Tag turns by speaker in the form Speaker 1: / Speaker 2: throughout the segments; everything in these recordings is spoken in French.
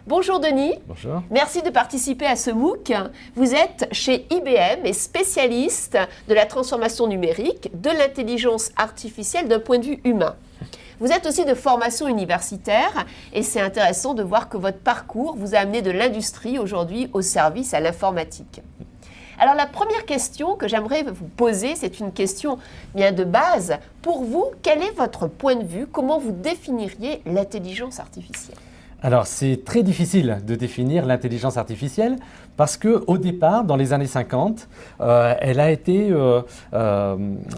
Speaker 1: Bonjour Denis.
Speaker 2: Bonjour.
Speaker 1: Merci de participer à ce MOOC. Vous êtes chez IBM et spécialiste de la transformation numérique, de l'intelligence artificielle d'un point de vue humain. Vous êtes aussi de formation universitaire et c'est intéressant de voir que votre parcours vous a amené de l'industrie aujourd'hui au service à l'informatique. Alors la première question que j'aimerais vous poser, c'est une question bien de base. Pour vous, quel est votre point de vue? Comment vous définiriez l'intelligence artificielle?
Speaker 2: Alors, c'est très difficile de définir l'intelligence artificielle parce qu'au départ, dans les années 50, elle a été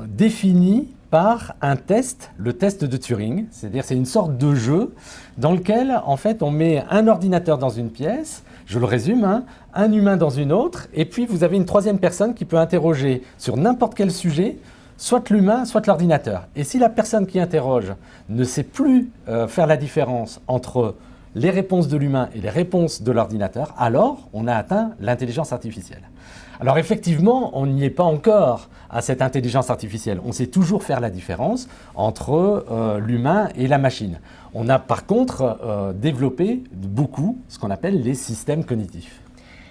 Speaker 2: définie par un test, le test de Turing. C'est-à-dire c'est une sorte de jeu dans lequel, en fait, on met un ordinateur dans une pièce, je le résume, un humain dans une autre, et puis vous avez une troisième personne qui peut interroger sur n'importe quel sujet, soit l'humain, soit l'ordinateur. Et si la personne qui interroge ne sait plus faire la différence entre les réponses de l'humain et les réponses de l'ordinateur, alors on a atteint l'intelligence artificielle. Alors effectivement, on n'y est pas encore à cette intelligence artificielle. On sait toujours faire la différence entre l'humain et la machine. On a par contre développé beaucoup ce qu'on appelle les systèmes cognitifs.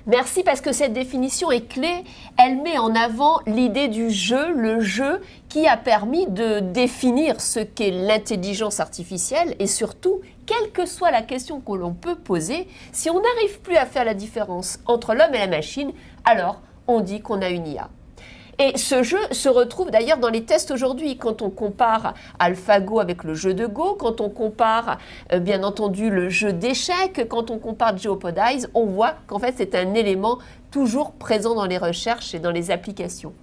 Speaker 1: Merci parce que cette définition est clé. Elle met en avant l'idée du jeu, le jeu qui a permis de définir ce qu'est l'intelligence artificielle et surtout, quelle que soit la question que l'on peut poser, si on n'arrive plus à faire la différence entre l'homme et la machine, alors on dit qu'on a une IA. Et ce jeu se retrouve d'ailleurs dans les tests aujourd'hui, quand on compare AlphaGo avec le jeu de Go, quand on compare bien entendu le jeu d'échecs, quand on compare Jeopardy, on voit qu'en fait c'est un élément toujours présent dans les recherches et dans les applications.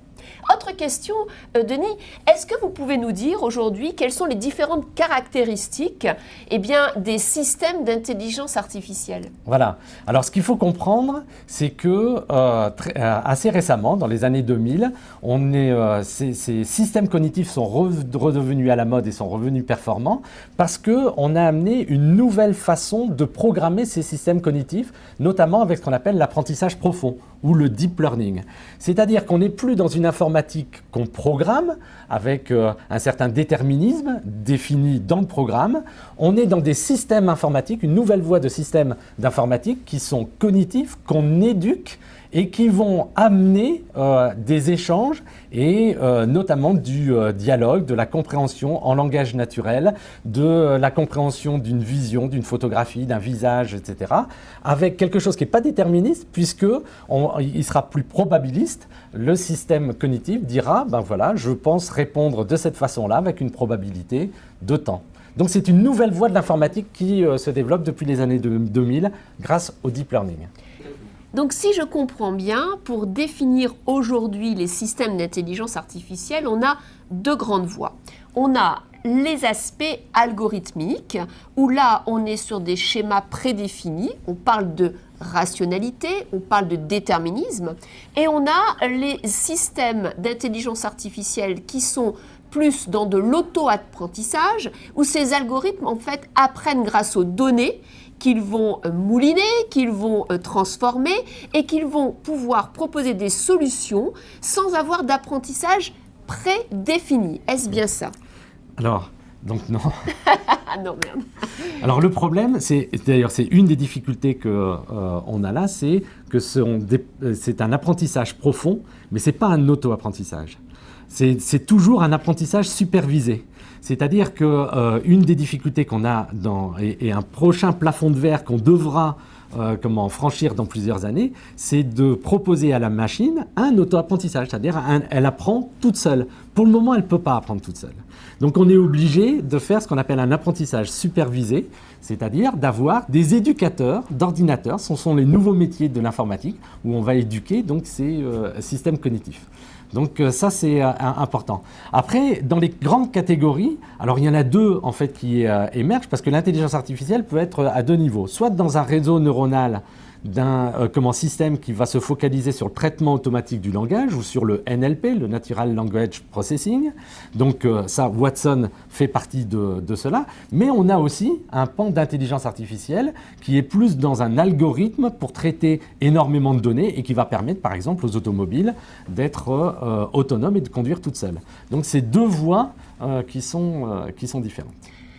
Speaker 1: Autre question, Denis, est-ce que vous pouvez nous dire aujourd'hui quelles sont les différentes caractéristiques des systèmes d'intelligence artificielle?
Speaker 2: Voilà. Alors ce qu'il faut comprendre, c'est que assez récemment, dans les années 2000, ces systèmes cognitifs sont redevenus à la mode et sont revenus performants parce qu'on a amené une nouvelle façon de programmer ces systèmes cognitifs, notamment avec ce qu'on appelle l'apprentissage profond ou le deep learning. C'est-à-dire qu'on n'est plus dans une informatique qu'on programme avec un certain déterminisme défini dans le programme. On est dans des systèmes informatiques, une nouvelle voie de systèmes d'informatique qui sont cognitifs, qu'on éduque et qui vont amener des échanges et notamment du dialogue, de la compréhension en langage naturel, de la compréhension d'une vision, d'une photographie, d'un visage, etc. avec quelque chose qui n'est pas déterministe puisqu'il sera plus probabiliste. Le système cognitif dira, ben voilà, je pense répondre de cette façon-là avec une probabilité de temps. Donc c'est une nouvelle voie de l'informatique qui se développe depuis les années 2000 grâce au deep learning.
Speaker 1: Donc si je comprends bien, pour définir aujourd'hui les systèmes d'intelligence artificielle, on a deux grandes voies. On a les aspects algorithmiques, où là on est sur des schémas prédéfinis, on parle de rationalité, on parle de déterminisme, et on a les systèmes d'intelligence artificielle qui sont plus dans de l'auto-apprentissage, où ces algorithmes en fait apprennent grâce aux données qu'ils vont mouliner, qu'ils vont transformer et qu'ils vont pouvoir proposer des solutions sans avoir d'apprentissage prédéfini. Est-ce bien ça?
Speaker 2: Alors, donc non.
Speaker 1: Ah non, merde.
Speaker 2: Alors le problème, c'est une des difficultés qu'on a là, c'est que c'est un apprentissage profond, mais ce n'est pas un auto-apprentissage. C'est toujours un apprentissage supervisé. C'est-à-dire qu'une des difficultés qu'on a et un prochain plafond de verre qu'on devra franchir dans plusieurs années, c'est de proposer à la machine un auto-apprentissage, c'est-à-dire elle apprend toute seule. Pour le moment, elle ne peut pas apprendre toute seule. Donc on est obligé de faire ce qu'on appelle un apprentissage supervisé, c'est-à-dire d'avoir des éducateurs d'ordinateurs. Ce sont les nouveaux métiers de l'informatique où on va éduquer donc, ces systèmes cognitifs. Donc ça, c'est important. Après, dans les grandes catégories, alors il y en a deux en fait qui émergent parce que l'intelligence artificielle peut être à deux niveaux. Soit dans un réseau neuronal d'un système qui va se focaliser sur le traitement automatique du langage ou sur le NLP, le Natural Language Processing. Donc ça, Watson fait partie de cela. Mais on a aussi un pan d'intelligence artificielle qui est plus dans un algorithme pour traiter énormément de données et qui va permettre, par exemple, aux automobiles d'être autonomes et de conduire toutes seules. Donc c'est deux voies qui sont différentes.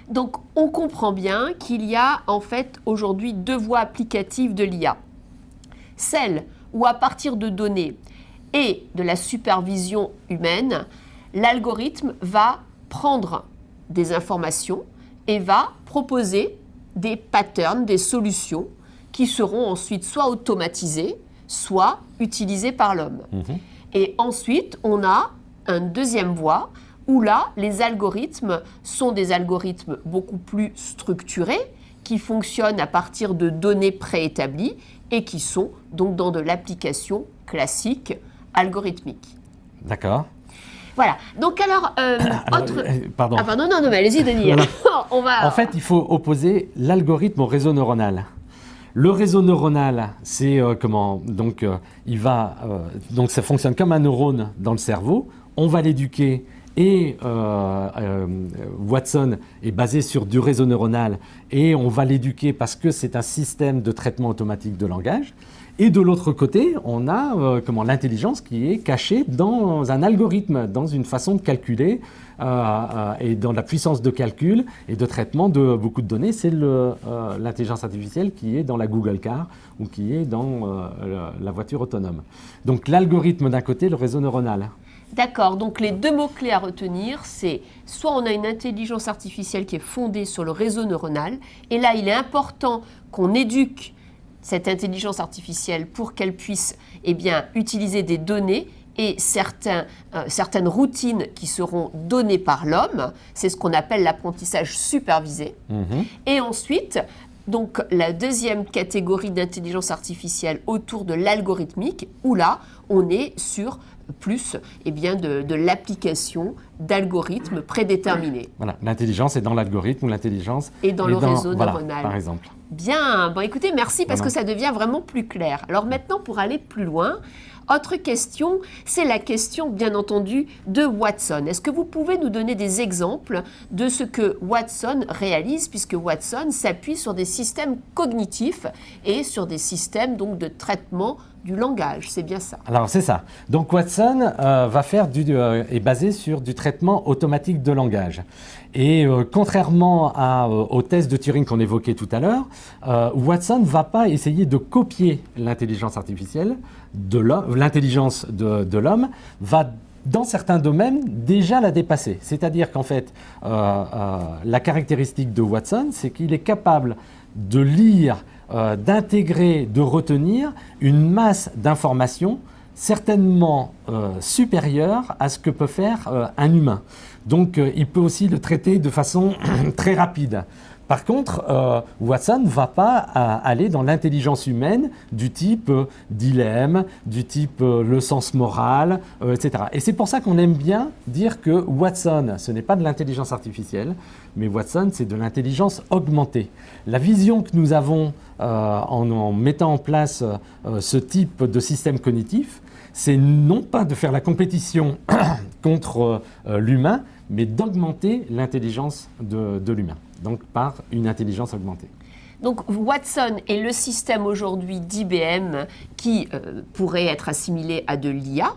Speaker 1: Donc, on comprend bien qu'il y a en fait aujourd'hui deux voies applicatives de l'IA. Celle où à partir de données et de la supervision humaine, l'algorithme va prendre des informations et va proposer des patterns, des solutions qui seront ensuite soit automatisées, soit utilisées par l'homme. Et ensuite, on a une deuxième voie où là, les algorithmes sont des algorithmes beaucoup plus structurés, qui fonctionnent à partir de données préétablies et qui sont donc dans de l'application classique algorithmique.
Speaker 2: D'accord.
Speaker 1: Voilà. Donc alors,
Speaker 2: pardon.
Speaker 1: Ah pardon, non, mais allez-y, Denis.
Speaker 2: Voilà.
Speaker 1: On va...
Speaker 2: En fait, il faut opposer l'algorithme au réseau neuronal. Le réseau neuronal, c'est donc ça fonctionne comme un neurone dans le cerveau. On va l'éduquer et Watson est basé sur du réseau neuronal et on va l'éduquer parce que c'est un système de traitement automatique de langage. Et de l'autre côté, on a l'intelligence qui est cachée dans un algorithme, dans une façon de calculer et dans la puissance de calcul et de traitement de beaucoup de données. C'est l'intelligence artificielle qui est dans la Google Car ou qui est dans la voiture autonome. Donc l'algorithme d'un côté, le réseau neuronal.
Speaker 1: D'accord, donc les deux mots-clés à retenir, c'est soit on a une intelligence artificielle qui est fondée sur le réseau neuronal, et là il est important qu'on éduque cette intelligence artificielle pour qu'elle puisse utiliser des données et certaines routines qui seront données par l'homme, c'est ce qu'on appelle l'apprentissage supervisé. Et ensuite, donc la deuxième catégorie d'intelligence artificielle autour de l'algorithmique, où là on est sur plus de l'application d'algorithmes prédéterminés.
Speaker 2: Voilà, l'intelligence est dans l'algorithme ou l'intelligence
Speaker 1: est dans le réseau neuronal.
Speaker 2: Par exemple.
Speaker 1: Bien, bon écoutez, merci parce que ça devient vraiment plus clair. Alors maintenant, pour aller plus loin, autre question, c'est la question bien entendu de Watson. Est-ce que vous pouvez nous donner des exemples de ce que Watson réalise, puisque Watson s'appuie sur des systèmes cognitifs et sur des systèmes donc de traitement du langage, c'est bien ça?
Speaker 2: Alors c'est ça. Donc Watson est basé sur du traitement automatique de langage. Et contrairement au test de Turing qu'on évoquait tout à l'heure, Watson ne va pas essayer de copier l'intelligence artificielle de l'homme, l'intelligence de l'homme va dans certains domaines déjà la dépasser. C'est-à-dire qu'en fait, la caractéristique de Watson, c'est qu'il est capable de lire, d'intégrer, de retenir une masse d'informations certainement supérieure à ce que peut faire un humain. Donc il peut aussi le traiter de façon très rapide. Par contre, Watson ne va pas aller dans l'intelligence humaine du type dilemme, du type le sens moral, etc. Et c'est pour ça qu'on aime bien dire que Watson, ce n'est pas de l'intelligence artificielle, mais Watson, c'est de l'intelligence augmentée. La vision que nous avons en mettant en place ce type de système cognitif, c'est non pas de faire la compétition contre l'humain, mais d'augmenter l'intelligence de l'humain, donc par une intelligence augmentée.
Speaker 1: Donc Watson est le système aujourd'hui d'IBM qui pourrait être assimilé à de l'IA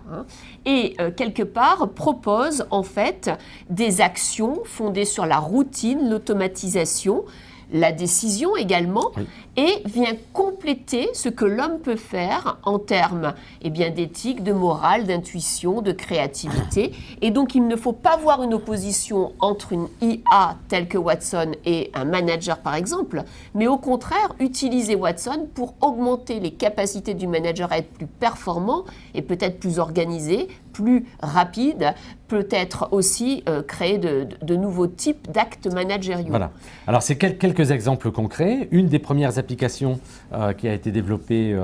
Speaker 1: et quelque part propose en fait des actions fondées sur la routine, l'automatisation, la décision également, oui, et vient compléter ce que l'homme peut faire en termes d'éthique, de morale, d'intuition, de créativité. Et donc, il ne faut pas voir une opposition entre une IA telle que Watson et un manager, par exemple, mais au contraire, utiliser Watson pour augmenter les capacités du manager à être plus performant et peut-être plus organisé, plus rapide, peut-être aussi créer de nouveaux types d'actes managériaux.
Speaker 2: Voilà. Alors, c'est quelques exemples concrets. Une des premières applications qui a été développée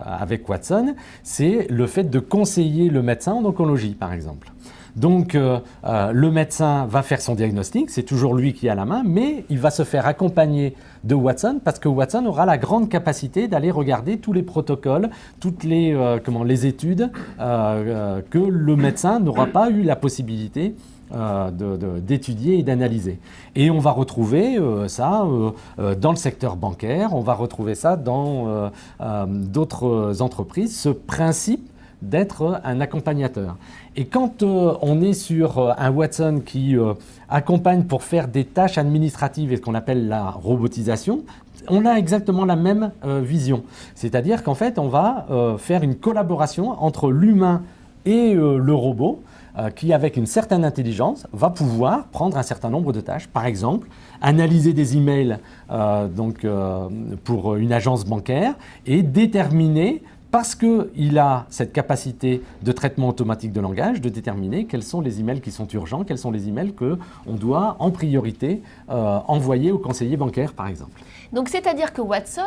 Speaker 2: avec Watson, c'est le fait de conseiller le médecin en oncologie, par exemple. Donc, le médecin va faire son diagnostic, c'est toujours lui qui a la main, mais il va se faire accompagner de Watson parce que Watson aura la grande capacité d'aller regarder tous les protocoles, toutes les études que le médecin n'aura pas eu la possibilité d'étudier et d'analyser. Et on va retrouver ça dans le secteur bancaire, on va retrouver ça dans d'autres entreprises, ce principe d'être un accompagnateur. Et quand on est sur un Watson qui accompagne pour faire des tâches administratives et ce qu'on appelle la robotisation, on a exactement la même vision. C'est-à-dire qu'en fait, on va faire une collaboration entre l'humain et le robot qui, avec une certaine intelligence, va pouvoir prendre un certain nombre de tâches. Par exemple, analyser des emails pour une agence bancaire et déterminer, parce qu'il a cette capacité de traitement automatique de langage, de déterminer quels sont les emails qui sont urgents, quels sont les emails qu'on doit en priorité envoyer au conseiller bancaire, par exemple.
Speaker 1: Donc, c'est-à-dire que Watson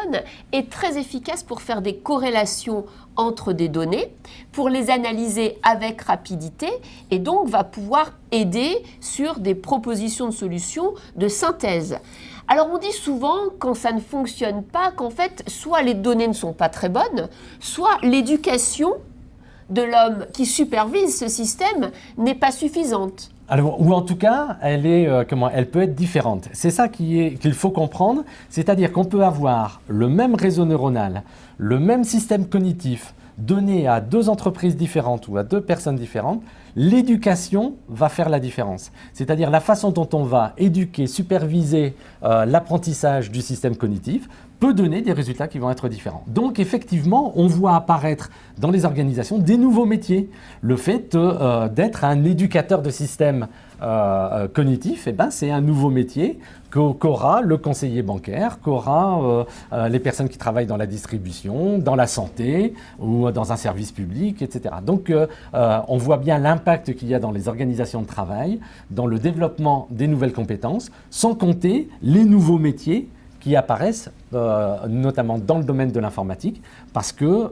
Speaker 1: est très efficace pour faire des corrélations entre des données, pour les analyser avec rapidité et donc va pouvoir aider sur des propositions de solutions de synthèse. Alors on dit souvent quand ça ne fonctionne pas qu'en fait soit les données ne sont pas très bonnes, soit l'éducation de l'homme qui supervise ce système n'est pas suffisante.
Speaker 2: Alors, ou en tout cas, elle peut être différente. C'est ça qu'il faut comprendre, c'est-à-dire qu'on peut avoir le même réseau neuronal, le même système cognitif donné à deux entreprises différentes ou à deux personnes différentes. L'éducation va faire la différence. C'est-à-dire la façon dont on va éduquer, superviser l'apprentissage du système cognitif peut donner des résultats qui vont être différents. Donc effectivement, on voit apparaître dans les organisations des nouveaux métiers. Le fait d'être un éducateur de système cognitif, c'est un nouveau métier qu'aura le conseiller bancaire, qu'aura les personnes qui travaillent dans la distribution, dans la santé ou dans un service public, etc. Donc on voit bien l'impact qu'il y a dans les organisations de travail, dans le développement des nouvelles compétences, sans compter les nouveaux métiers qui apparaissent notamment dans le domaine de l'informatique, parce que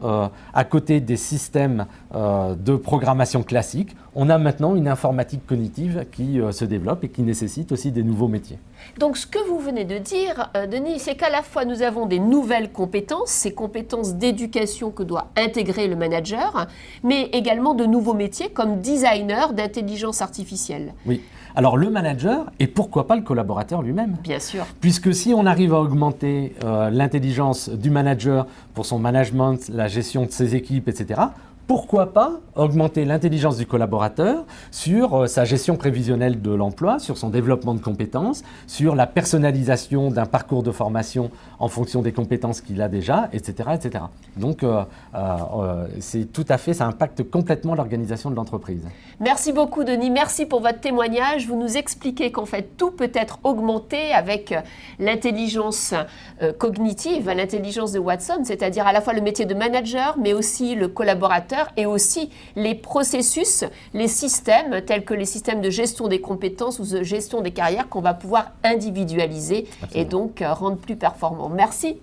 Speaker 2: à côté des systèmes de programmation classiques, on a maintenant une informatique cognitive qui se développe et qui nécessite aussi des nouveaux métiers.
Speaker 1: Donc ce que vous venez de dire, Denis, c'est qu'à la fois nous avons des nouvelles compétences, ces compétences d'éducation que doit intégrer le manager, mais également de nouveaux métiers comme designer d'intelligence artificielle.
Speaker 2: Oui. Alors le manager et pourquoi pas le collaborateur lui-même.
Speaker 1: Bien sûr.
Speaker 2: Puisque si on arrive à augmenter l'intelligence du manager pour son management, la gestion de ses équipes, etc., pourquoi pas augmenter l'intelligence du collaborateur sur sa gestion prévisionnelle de l'emploi, sur son développement de compétences, sur la personnalisation d'un parcours de formation en fonction des compétences qu'il a déjà, etc. etc. Donc, c'est tout à fait, ça impacte complètement l'organisation de l'entreprise.
Speaker 1: Merci beaucoup, Denis. Merci pour votre témoignage. Vous nous expliquez qu'en fait, tout peut être augmenté avec l'intelligence cognitive, l'intelligence de Watson, c'est-à-dire à la fois le métier de manager, mais aussi le collaborateur et aussi les processus, les systèmes tels que les systèmes de gestion des compétences ou de gestion des carrières qu'on va pouvoir individualiser. Absolument. Et donc rendre plus performants. Merci.